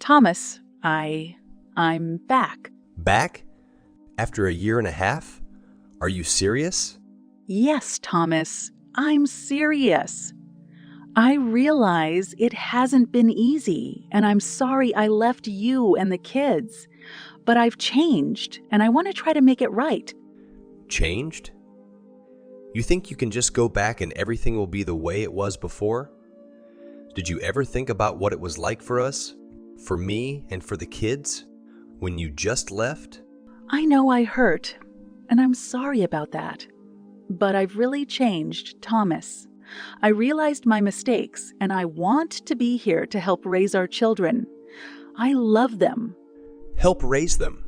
Thomas, I'm back. Back? After a year and a half? Are you serious? Yes, Thomas, I'm serious. I realize it hasn't been easy, and I'm sorry I left you and the kids. But I've changed, and I want to try to make it right. Changed? You think you can just go back and everything will be the way it was before? Did you ever think about what it was like for us? For me and for the kids? When you just left? I know I hurt, and I'm sorry about that. But I've really changed, Thomas. I realized my mistakes, and I want to be here to help raise our children. I love them. Help raise them?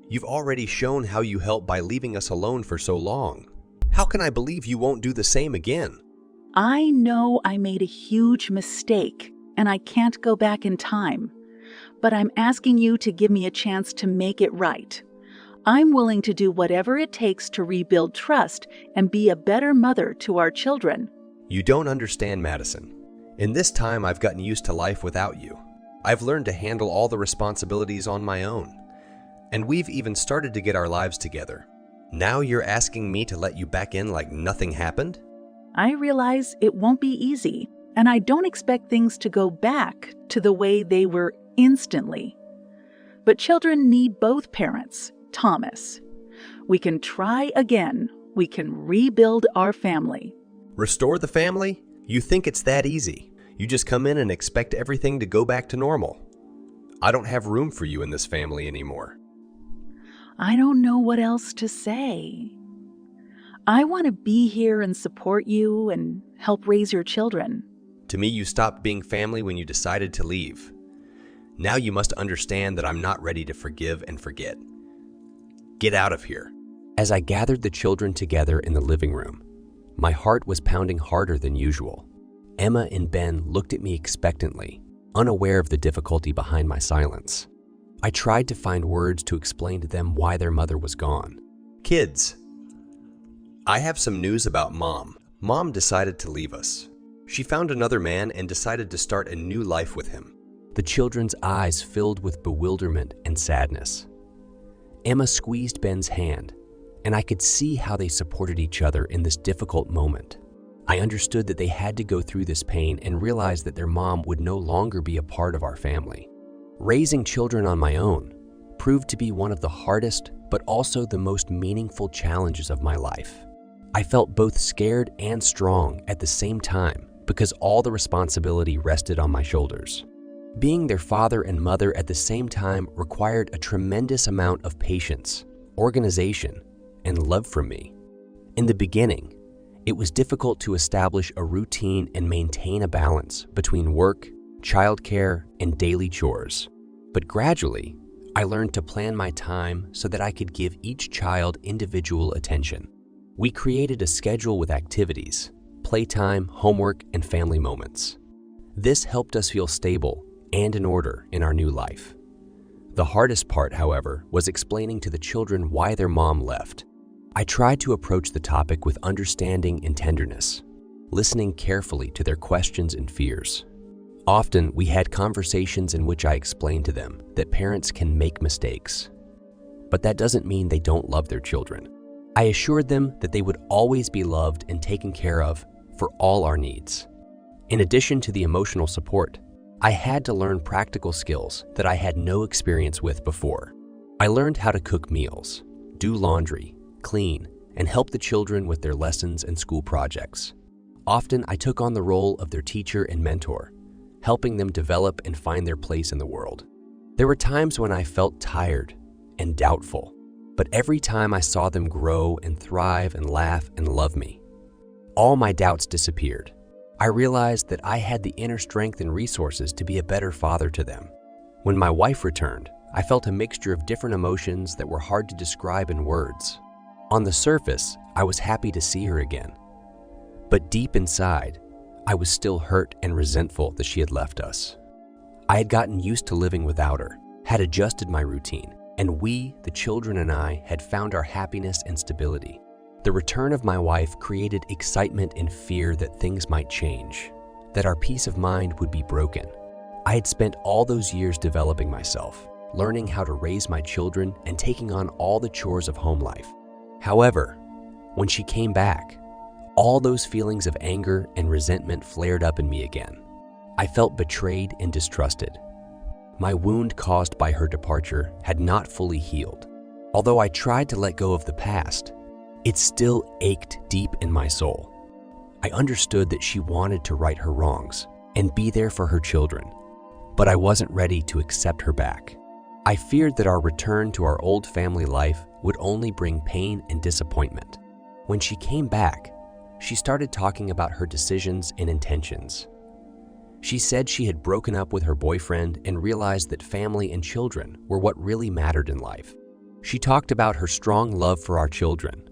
You've already shown how you helped by leaving us alone for so long. How can I believe you won't do the same again? I know I made a huge mistake, and I can't go back in time. But I'm asking you to give me a chance to make it right. I'm willing to do whatever it takes to rebuild trust and be a better mother to our children. You don't understand, Madison. In this time, I've gotten used to life without you. I've learned to handle all the responsibilities on my own. And we've even started to get our lives together. Now you're asking me to let you back in like nothing happened? I realize it won't be easy, and I don't expect things to go back to the way they were instantly. But children need both parents, Thomas. We can try again. We can rebuild our family. Restore the family? You think it's that easy? You just come in and expect everything to go back to normal. I don't have room for you in this family anymore. I don't know what else to say. I want to be here and support you and help raise your children. To me, you stopped being family when you decided to leave. Now you must understand that I'm not ready to forgive and forget. Get out of here. As I gathered the children together in the living room, my heart was pounding harder than usual. Emma and Ben looked at me expectantly, unaware of the difficulty behind my silence. I tried to find words to explain to them why their mother was gone. Kids, I have some news about Mom. Mom decided to leave us. She found another man and decided to start a new life with him. The children's eyes filled with bewilderment and sadness. Emma squeezed Ben's hand, and I could see how they supported each other in this difficult moment. I understood that they had to go through this pain and realized that their mom would no longer be a part of our family. Raising children on my own proved to be one of the hardest, but also the most meaningful challenges of my life. I felt both scared and strong at the same time because all the responsibility rested on my shoulders. Being their father and mother at the same time required a tremendous amount of patience, organization, and love from me. In the beginning, it was difficult to establish a routine and maintain a balance between work, childcare, and daily chores. But gradually, I learned to plan my time so that I could give each child individual attention. We created a schedule with activities, playtime, homework, and family moments. This helped us feel stable and in order in our new life. The hardest part, however, was explaining to the children why their mom left. I tried to approach the topic with understanding and tenderness, listening carefully to their questions and fears. Often, we had conversations in which I explained to them that parents can make mistakes. But that doesn't mean they don't love their children. I assured them that they would always be loved and taken care of for all our needs. In addition to the emotional support, I had to learn practical skills that I had no experience with before. I learned how to cook meals, do laundry, clean, and help the children with their lessons and school projects. Often, I took on the role of their teacher and mentor, helping them develop and find their place in the world. There were times when I felt tired and doubtful, but every time I saw them grow and thrive and laugh and love me, all my doubts disappeared. I realized that I had the inner strength and resources to be a better father to them. When my wife returned, I felt a mixture of different emotions that were hard to describe in words. On the surface, I was happy to see her again. But deep inside, I was still hurt and resentful that she had left us. I had gotten used to living without her, had adjusted my routine, and we, the children and I, had found our happiness and stability. The return of my wife created excitement and fear that things might change, that our peace of mind would be broken. I had spent all those years developing myself, learning how to raise my children and taking on all the chores of home life. However, when she came back, all those feelings of anger and resentment flared up in me again. I felt betrayed and distrusted. My wound caused by her departure had not fully healed. Although I tried to let go of the past, it still ached deep in my soul. I understood that she wanted to right her wrongs and be there for her children, but I wasn't ready to accept her back. I feared that our return to our old family life would only bring pain and disappointment. When she came back, she started talking about her decisions and intentions. She said she had broken up with her boyfriend and realized that family and children were what really mattered in life. She talked about her strong love for our children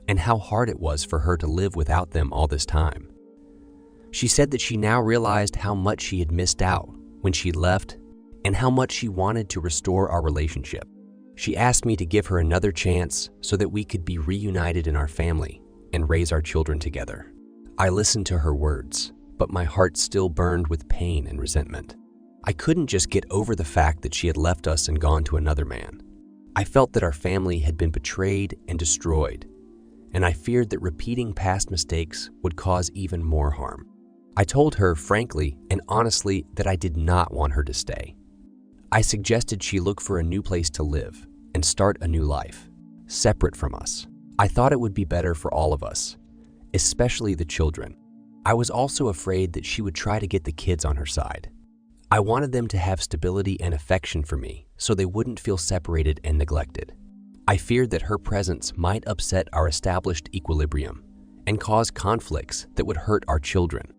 and how hard it was for her to live without them all this time. She said that she now realized how much she had missed out when she left and how much she wanted to restore our relationship. She asked me to give her another chance so that we could be reunited in our family and raise our children together. I listened to her words, but my heart still burned with pain and resentment. I couldn't just get over the fact that she had left us and gone to another man. I felt that our family had been betrayed and destroyed, and I feared that repeating past mistakes would cause even more harm. I told her frankly and honestly that I did not want her to stay. I suggested she look for a new place to live and start a new life, separate from us. I thought it would be better for all of us, especially the children. I was also afraid that she would try to get the kids on her side. I wanted them to have stability and affection for me so they wouldn't feel separated and neglected. I feared that her presence might upset our established equilibrium and cause conflicts that would hurt our children.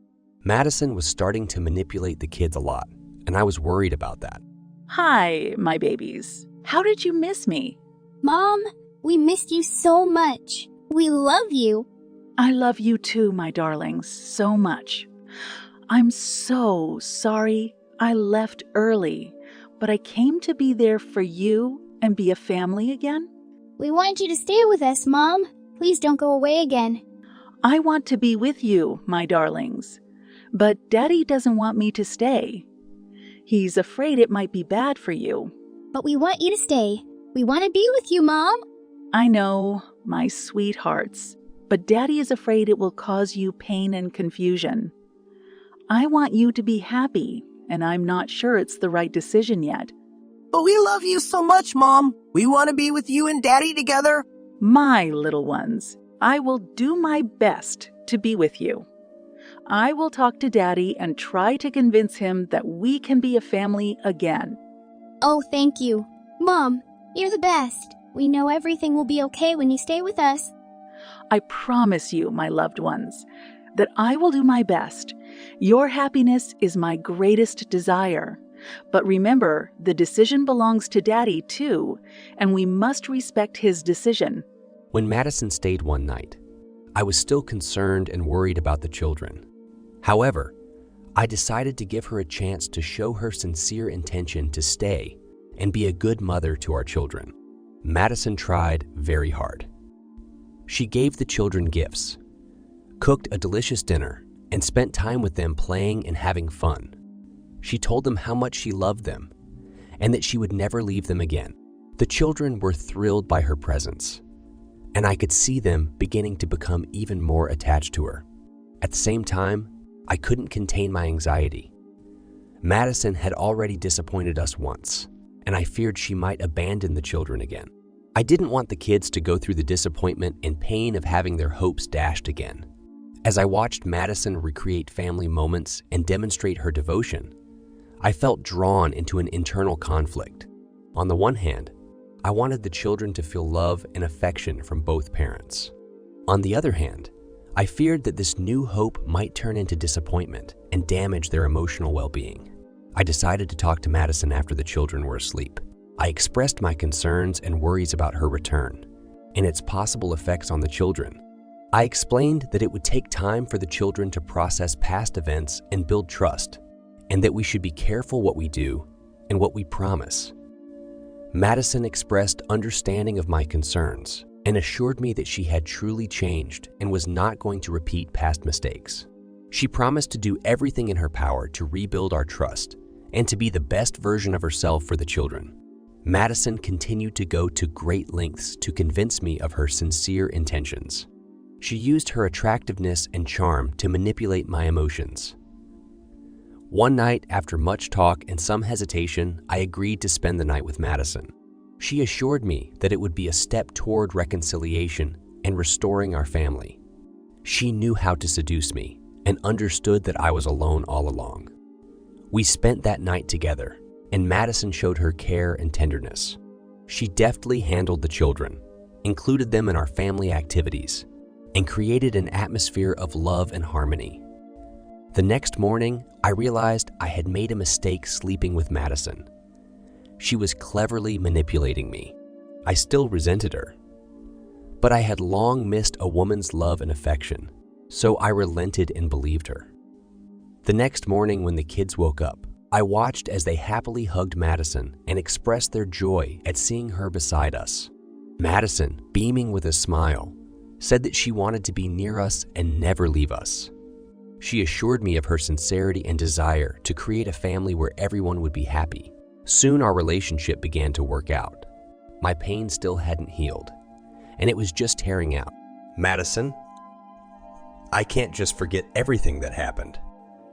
Madison was starting to manipulate the kids a lot, and I was worried about that. Hi, my babies. How did you miss me? Mom, we missed you so much. We love you. I love you too, my darlings, so much. I'm so sorry I left early, but I came to be there for you and be a family again. We want you to stay with us, Mom. Please don't go away again. I want to be with you, my darlings, but Daddy doesn't want me to stay. He's afraid it might be bad for you. But we want you to stay. We want to be with you, Mom. I know, my sweethearts, but Daddy is afraid it will cause you pain and confusion. I want you to be happy, and I'm not sure it's the right decision yet. But we love you so much, Mom. We want to be with you and Daddy together. My little ones, I will do my best to be with you. I will talk to Daddy and try to convince him that we can be a family again. Oh, thank you. Mom, you're the best. We know everything will be okay when you stay with us. I promise you, my loved ones, that I will do my best. Your happiness is my greatest desire. But remember, the decision belongs to Daddy too, and we must respect his decision. When Madison stayed one night, I was still concerned and worried about the children. However, I decided to give her a chance to show her sincere intention to stay and be a good mother to our children. Madison tried very hard. She gave the children gifts, cooked a delicious dinner, and spent time with them playing and having fun. She told them how much she loved them and that she would never leave them again. The children were thrilled by her presence, and I could see them beginning to become even more attached to her. At the same time, I couldn't contain my anxiety. Madison had already disappointed us once, and I feared she might abandon the children again. I didn't want the kids to go through the disappointment and pain of having their hopes dashed again. As I watched Madison recreate family moments and demonstrate her devotion, I felt drawn into an internal conflict. On the one hand, I wanted the children to feel love and affection from both parents. On the other hand, I feared that this new hope might turn into disappointment and damage their emotional well-being. I decided to talk to Madison after the children were asleep. I expressed my concerns and worries about her return and its possible effects on the children. I explained that it would take time for the children to process past events and build trust, and that we should be careful what we do and what we promise. Madison expressed understanding of my concerns and assured me that she had truly changed and was not going to repeat past mistakes. She promised to do everything in her power to rebuild our trust and to be the best version of herself for the children. Madison continued to go to great lengths to convince me of her sincere intentions. She used her attractiveness and charm to manipulate my emotions. One night, after much talk and some hesitation, I agreed to spend the night with Madison. She assured me that it would be a step toward reconciliation and restoring our family. She knew how to seduce me and understood that I was alone all along. We spent that night together, and Madison showed her care and tenderness. She deftly handled the children, included them in our family activities, and created an atmosphere of love and harmony. The next morning, I realized I had made a mistake sleeping with Madison. She was cleverly manipulating me. I still resented her. But I had long missed a woman's love and affection, so I relented and believed her. The next morning when the kids woke up, I watched as they happily hugged Madison and expressed their joy at seeing her beside us. Madison, beaming with a smile, said that she wanted to be near us and never leave us. She assured me of her sincerity and desire to create a family where everyone would be happy. Soon our relationship began to work out. My pain still hadn't healed, and it was just tearing out. Madison, I can't just forget everything that happened.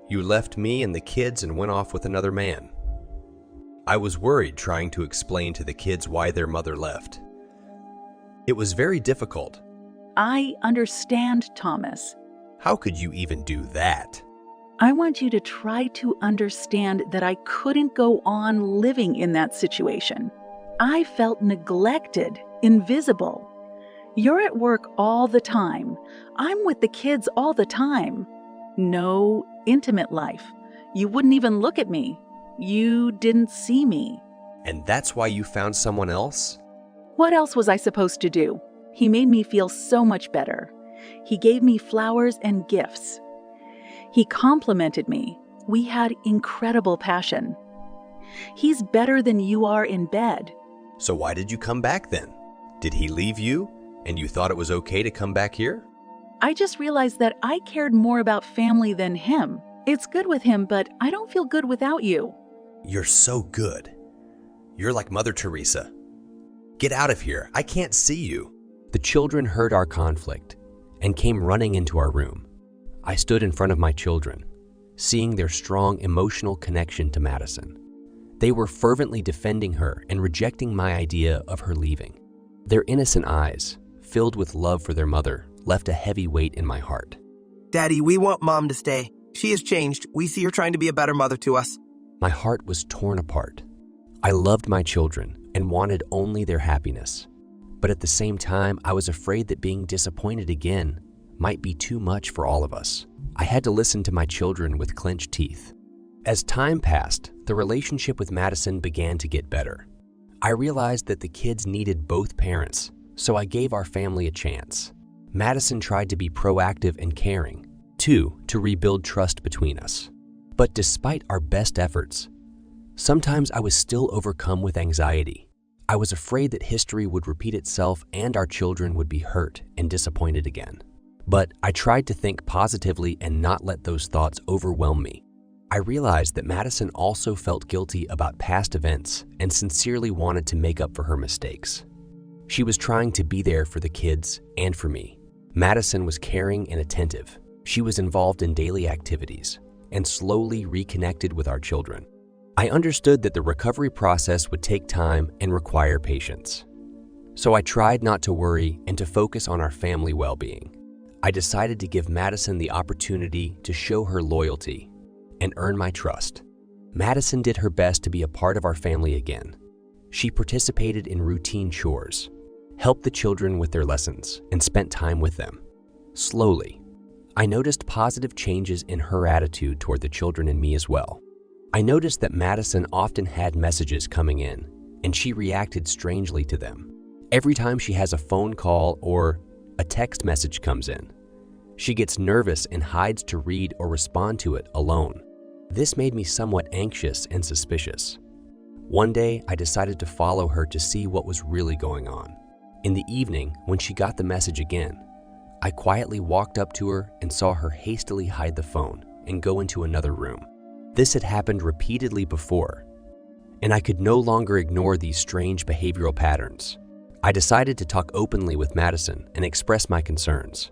You left me and the kids and went off with another man. I was worried trying to explain to the kids why their mother left. It was very difficult. I understand, Thomas. How could you even do that? I want you to try to understand that I couldn't go on living in that situation. I felt neglected, invisible. You're at work all the time. I'm with the kids all the time. No intimate life. You wouldn't even look at me. You didn't see me. And that's why you found someone else? What else was I supposed to do? He made me feel so much better. He gave me flowers and gifts. He complimented me. We had incredible passion. He's better than you are in bed. So why did you come back then? Did he leave you, and you thought it was okay to come back here? I just realized that I cared more about family than him. It's good with him, but I don't feel good without you. You're so good. You're like Mother Teresa. Get out of here. I can't see you. The children heard our conflict and came running into our room. I stood in front of my children, seeing their strong emotional connection to Madison. They were fervently defending her and rejecting my idea of her leaving. Their innocent eyes, filled with love for their mother, left a heavy weight in my heart. Daddy, we want Mom to stay. She has changed. We see her trying to be a better mother to us. My heart was torn apart. I loved my children and wanted only their happiness. But at the same time, I was afraid that being disappointed again might be too much for all of us. I had to listen to my children with clenched teeth. As time passed, the relationship with Madison began to get better. I realized that the kids needed both parents, so I gave our family a chance. Madison tried to be proactive and caring, too, to rebuild trust between us. But despite our best efforts, sometimes I was still overcome with anxiety. I was afraid that history would repeat itself and our children would be hurt and disappointed again. But I tried to think positively and not let those thoughts overwhelm me. I realized that Madison also felt guilty about past events and sincerely wanted to make up for her mistakes. She was trying to be there for the kids and for me. Madison was caring and attentive. She was involved in daily activities and slowly reconnected with our children. I understood that the recovery process would take time and require patience. So I tried not to worry and to focus on our family well-being. I decided to give Madison the opportunity to show her loyalty and earn my trust. Madison did her best to be a part of our family again. She participated in routine chores, helped the children with their lessons, and spent time with them. Slowly, I noticed positive changes in her attitude toward the children and me as well. I noticed that Madison often had messages coming in, and she reacted strangely to them. Every time she has a phone call or a text message comes in, she gets nervous and hides to read or respond to it alone. This made me somewhat anxious and suspicious. One day, I decided to follow her to see what was really going on. In the evening, when she got the message again, I quietly walked up to her and saw her hastily hide the phone and go into another room. This had happened repeatedly before, and I could no longer ignore these strange behavioral patterns. I decided to talk openly with Madison and express my concerns.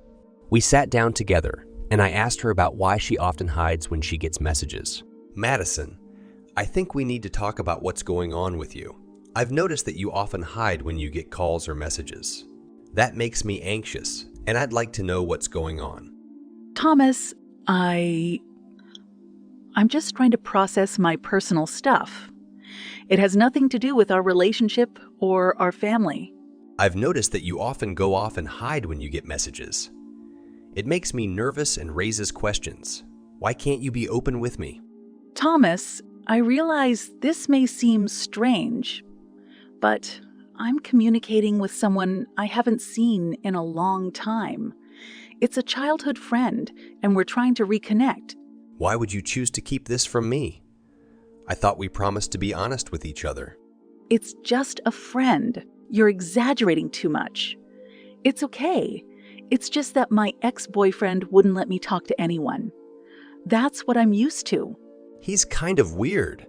We sat down together, and I asked her about why she often hides when she gets messages. Madison, I think we need to talk about what's going on with you. I've noticed that you often hide when you get calls or messages. That makes me anxious, and I'd like to know what's going on. Thomas, I'm just trying to process my personal stuff. It has nothing to do with our relationship or our family. I've noticed that you often go off and hide when you get messages. It makes me nervous and raises questions. Why can't you be open with me? Thomas, I realize this may seem strange, but I'm communicating with someone I haven't seen in a long time. It's a childhood friend, and we're trying to reconnect. Why would you choose to keep this from me? I thought we promised to be honest with each other. It's just a friend. You're exaggerating too much. It's okay. It's just that my ex-boyfriend wouldn't let me talk to anyone. That's what I'm used to. He's kind of weird.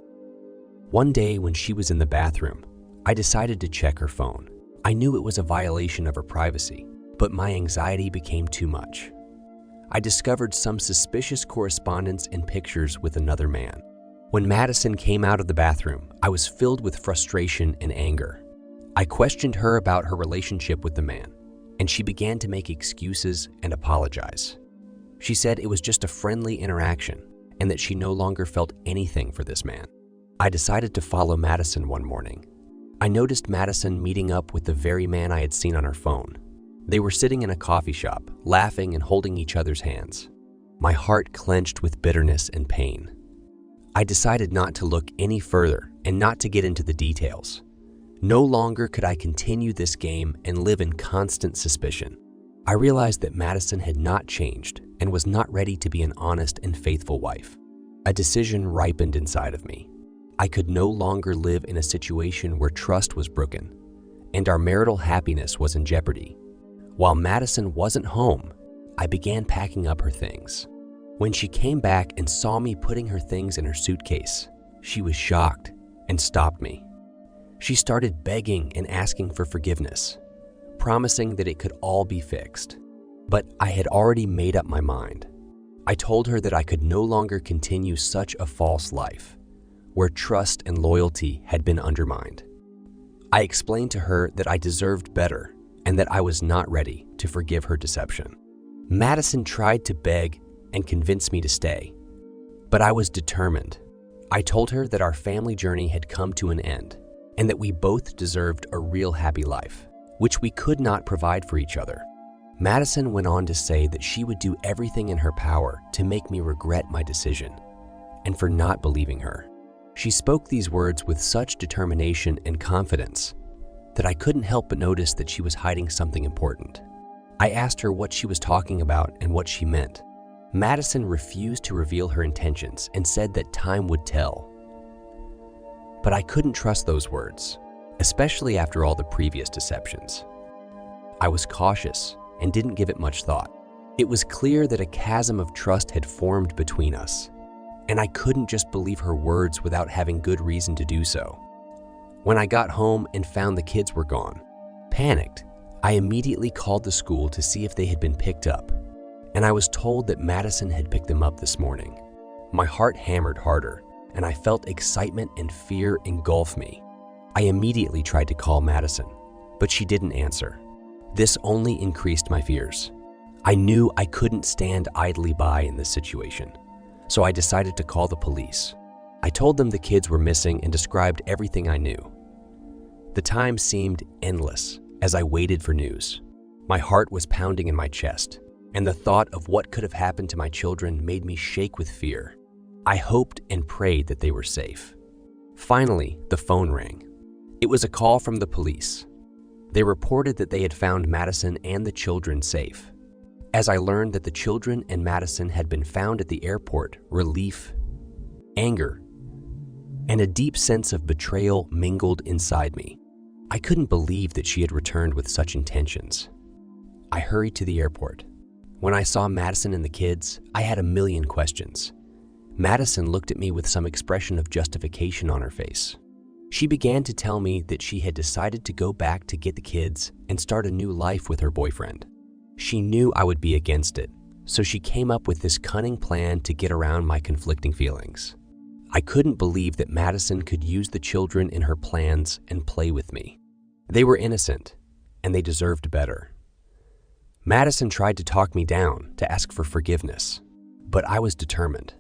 One day when she was in the bathroom, I decided to check her phone. I knew it was a violation of her privacy, but my anxiety became too much. I discovered some suspicious correspondence and pictures with another man. When Madison came out of the bathroom, I was filled with frustration and anger. I questioned her about her relationship with the man, and she began to make excuses and apologize. She said it was just a friendly interaction and that she no longer felt anything for this man. I decided to follow Madison one morning. I noticed Madison meeting up with the very man I had seen on her phone. They were sitting in a coffee shop, laughing and holding each other's hands. My heart clenched with bitterness and pain. I decided not to look any further and not to get into the details. No longer could I continue this game and live in constant suspicion. I realized that Madison had not changed and was not ready to be an honest and faithful wife. A decision ripened inside of me. I could no longer live in a situation where trust was broken and our marital happiness was in jeopardy. While Madison wasn't home, I began packing up her things. When she came back and saw me putting her things in her suitcase, she was shocked and stopped me. She started begging and asking for forgiveness, promising that it could all be fixed. But I had already made up my mind. I told her that I could no longer continue such a false life, where trust and loyalty had been undermined. I explained to her that I deserved better and that I was not ready to forgive her deception. Madison tried to beg and convince me to stay, but I was determined. I told her that our family journey had come to an end and that we both deserved a real happy life, which we could not provide for each other. Madison went on to say that she would do everything in her power to make me regret my decision and for not believing her. She spoke these words with such determination and confidence that I couldn't help but notice that she was hiding something important. I asked her what she was talking about and what she meant. Madison refused to reveal her intentions and said that time would tell. But I couldn't trust those words, especially after all the previous deceptions. I was cautious and didn't give it much thought. It was clear that a chasm of trust had formed between us, and I couldn't just believe her words without having good reason to do so. When I got home and found the kids were gone, panicked, I immediately called the school to see if they had been picked up, and I was told that Madison had picked them up this morning. My heart hammered harder, and I felt excitement and fear engulf me. I immediately tried to call Madison, but she didn't answer. This only increased my fears. I knew I couldn't stand idly by in this situation, so I decided to call the police. I told them the kids were missing and described everything I knew. The time seemed endless as I waited for news. My heart was pounding in my chest, and the thought of what could have happened to my children made me shake with fear. I hoped and prayed that they were safe. Finally, the phone rang. It was a call from the police. They reported that they had found Madison and the children safe. As I learned that the children and Madison had been found at the airport, relief, anger, and a deep sense of betrayal mingled inside me. I couldn't believe that she had returned with such intentions. I hurried to the airport. When I saw Madison and the kids, I had a million questions. Madison looked at me with some expression of justification on her face. She began to tell me that she had decided to go back to get the kids and start a new life with her boyfriend. She knew I would be against it, so she came up with this cunning plan to get around my conflicting feelings. I couldn't believe that Madison could use the children in her plans and play with me. They were innocent, and they deserved better. Madison tried to talk me down, to ask for forgiveness, but I was determined.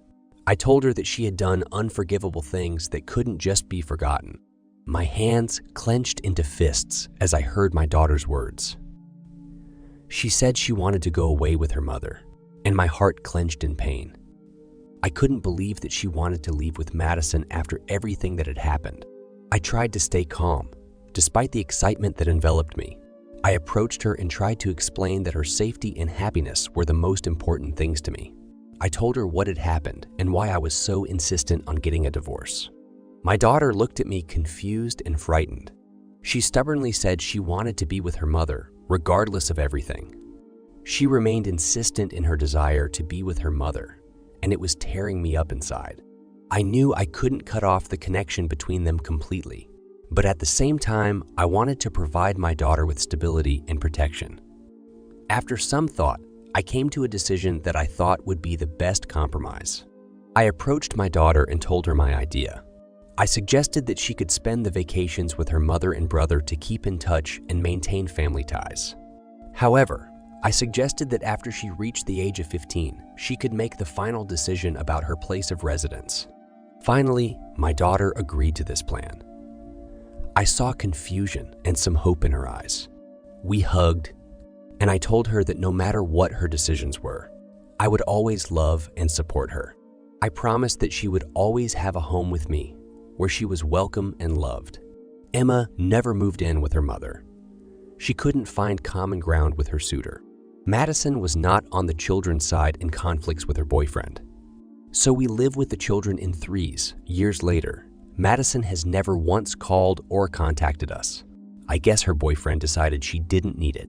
I told her that she had done unforgivable things that couldn't just be forgotten. My hands clenched into fists as I heard my daughter's words. She said she wanted to go away with her mother, and my heart clenched in pain. I couldn't believe that she wanted to leave with Madison after everything that had happened. I tried to stay calm, despite the excitement that enveloped me. I approached her and tried to explain that her safety and happiness were the most important things to me. I told her what had happened and why I was so insistent on getting a divorce. My daughter looked at me confused and frightened. She stubbornly said she wanted to be with her mother, regardless of everything. She remained insistent in her desire to be with her mother, and it was tearing me up inside. I knew I couldn't cut off the connection between them completely, but at the same time, I wanted to provide my daughter with stability and protection. After some thought, I came to a decision that I thought would be the best compromise. I approached my daughter and told her my idea. I suggested that she could spend the vacations with her mother and brother to keep in touch and maintain family ties. However, I suggested that after she reached the age of 15, she could make the final decision about her place of residence. Finally, my daughter agreed to this plan. I saw confusion and some hope in her eyes. We hugged, and I told her that no matter what her decisions were, I would always love and support her. I promised that she would always have a home with me, where she was welcome and loved. Emma never moved in with her mother. She couldn't find common ground with her suitor. Madison was not on the children's side in conflicts with her boyfriend. So we live with the children in threes. Years later, Madison has never once called or contacted us. I guess her boyfriend decided she didn't need it.